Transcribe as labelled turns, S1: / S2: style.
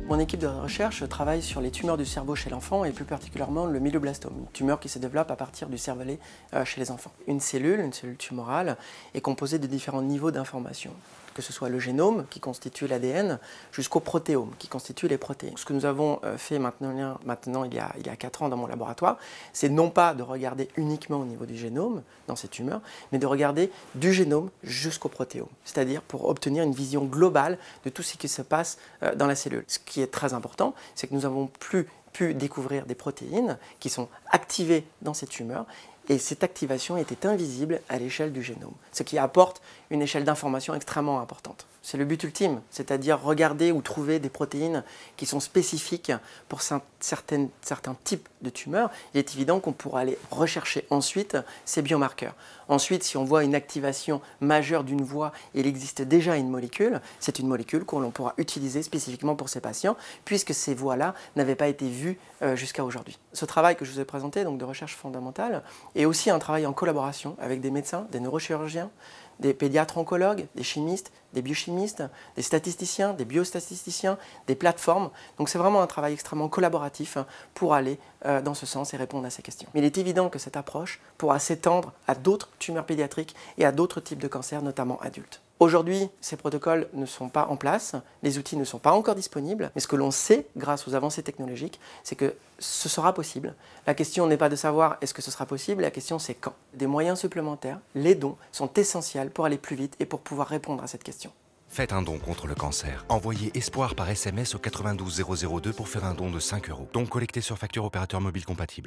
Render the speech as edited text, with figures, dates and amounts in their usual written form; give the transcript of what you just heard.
S1: Mon équipe de recherche travaille sur les tumeurs du cerveau chez l'enfant et plus particulièrement le myeloblastome, une tumeur qui se développe à partir du cervelet chez les enfants. Une cellule tumorale, est composée de différents niveaux d'information, que ce soit le génome qui constitue l'ADN jusqu'au protéome qui constitue les protéines. Ce que nous avons fait maintenant il y a 4 ans dans mon laboratoire, c'est non pas de regarder uniquement au niveau du génome dans ces tumeurs, mais de regarder du génome jusqu'au protéome, c'est-à-dire pour obtenir une vision globale de tout ce qui se passe dans la cellule. Ce qui est très important, c'est que nous avons pu découvrir des protéines qui sont activées dans ces tumeurs et cette activation était invisible à l'échelle du génome, ce qui apporte une échelle d'information extrêmement importante. C'est le but ultime, c'est-à-dire regarder ou trouver des protéines qui sont spécifiques pour certains types de tumeurs. Il est évident qu'on pourra aller rechercher ensuite ces biomarqueurs. Ensuite, si on voit une activation majeure d'une voie et il existe déjà une molécule, c'est une molécule que l'on pourra utiliser spécifiquement pour ces patients, puisque ces voies-là n'avaient pas été vues jusqu'à aujourd'hui. Ce travail que je vous ai présenté, donc de recherche fondamentale, est aussi un travail en collaboration avec des médecins, des neurochirurgiens, des pédiatres oncologues, des chimistes, des biochimistes, des statisticiens, des biostatisticiens, des plateformes. Donc c'est vraiment un travail extrêmement collaboratif pour aller dans ce sens et répondre à ces questions. Mais il est évident que cette approche pourra s'étendre à d'autres tumeurs pédiatriques et à d'autres types de cancers, notamment adultes. Aujourd'hui, ces protocoles ne sont pas en place, les outils ne sont pas encore disponibles, mais ce que l'on sait grâce aux avancées technologiques, c'est que ce sera possible. La question n'est pas de savoir est-ce que ce sera possible, la question c'est quand. Des moyens supplémentaires, les dons, sont essentiels pour aller plus vite et pour pouvoir répondre à cette question.
S2: Faites un don contre le cancer. Envoyez espoir par SMS au 92 002 pour faire un don de 5 €. Don collecté sur facture opérateur mobile compatible.